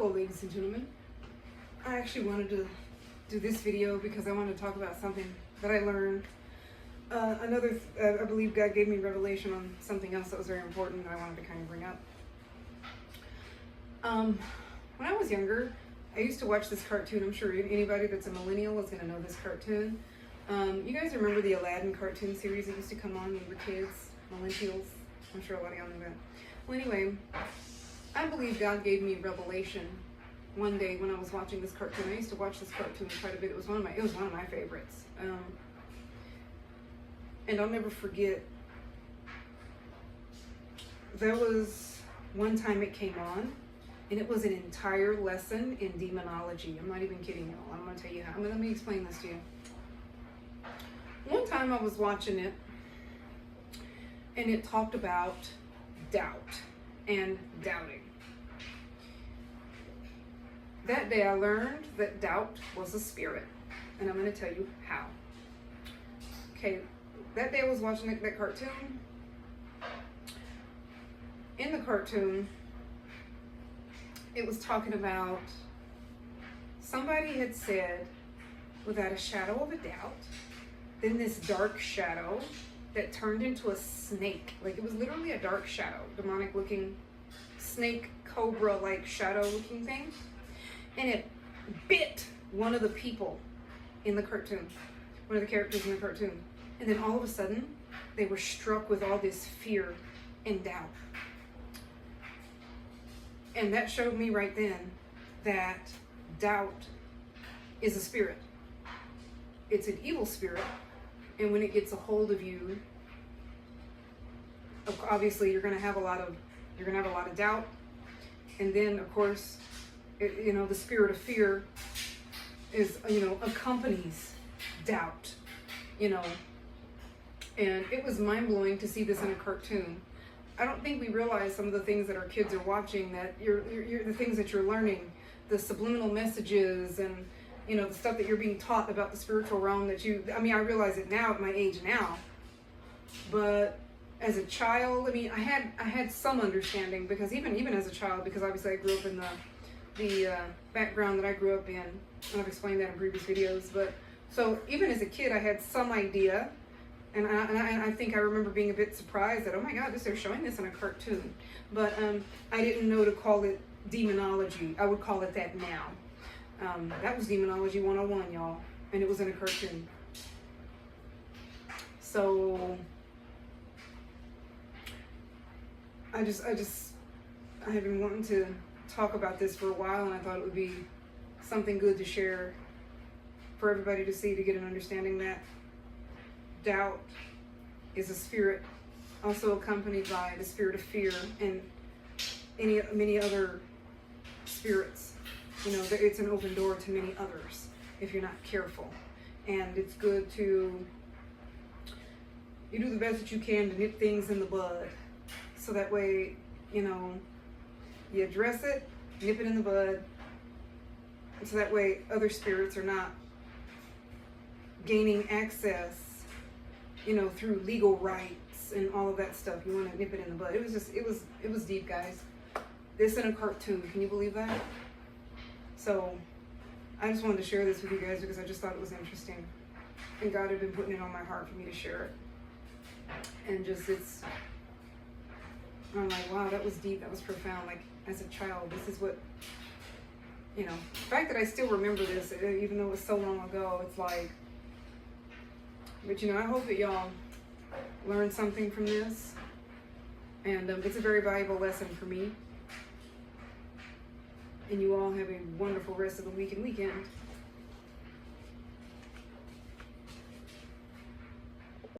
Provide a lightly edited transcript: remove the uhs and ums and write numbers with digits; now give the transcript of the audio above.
Hello, ladies and gentlemen. I actually wanted to do this video because I wanted to talk about something that I learned. I believe God gave me revelation on something else that was very important that I wanted to kind of bring up. When I was younger, I used to watch this cartoon. I'm sure anybody that's a millennial is going to know this cartoon. You guys remember the Aladdin cartoon series that used to come on when we were kids? Millennials. I'm sure a lot of y'all know that. Well, anyway, I believe God gave me revelation one day when I was watching this cartoon. I used to watch this cartoon quite a bit. It was one of my favorites. And I'll never forget, there was one time it came on, and it was an entire lesson in demonology. I'm not even kidding y'all. I'm going to tell you how. Let me explain this to you. One time I was watching it, and it talked about doubt and doubting. That day I learned that doubt was a spirit, and I'm going to tell you how. Okay, that day I was watching that cartoon. In the cartoon, it was talking about somebody had said, without a shadow of a doubt, then this dark shadow that turned into a snake. Like, it was literally a dark shadow, demonic looking snake, cobra like shadow looking thing. And it bit one of the people in the cartoon, one of the characters in the cartoon. And then all of a sudden, they were struck with all this fear and doubt. And that showed me right then that doubt is a spirit. It's an evil spirit. And when it gets a hold of you, obviously you're going to have a lot of doubt. And then, of course, the spirit of fear is, accompanies doubt, And it was mind-blowing to see this in a cartoon. I don't think we realize some of the things that our kids are watching, that you're the things that you're learning, the subliminal messages, and the stuff that you're being taught about the spiritual realm I realize it now at my age now. But as a child, I had some understanding, because even as a child, because obviously I grew up in the background that I grew up in, and I've explained that in previous videos. But so even as a kid, I had some idea, and I think I remember being a bit surprised that, oh my God, they're showing this in a cartoon. But I didn't know to call it demonology. I would call it that now. That was Demonology 101, y'all, and it was in a cartoon. So I have been wanting to talk about this for a while, and I thought it would be something good to share for everybody to see, to get an understanding that doubt is a spirit, also accompanied by the spirit of fear and many other spirits. It's an open door to many others if you're not careful. And it's good to do the best that you can to nip things in the bud, so that way, you address it, nip it in the bud, so that way other spirits are not gaining access, through legal rights and all of that stuff. You want to nip it in the bud. It was deep, guys. This in a cartoon. Can you believe that? So I just wanted to share this with you guys because I just thought it was interesting, and God had been putting it on my heart for me to share it. And I'm like, wow, that was deep, that was profound. Like, as a child, this is what, the fact that I still remember this, even though it was so long ago, it's like, but I hope that y'all learn something from this. And it's a very valuable lesson for me. And you all have a wonderful rest of the week and weekend.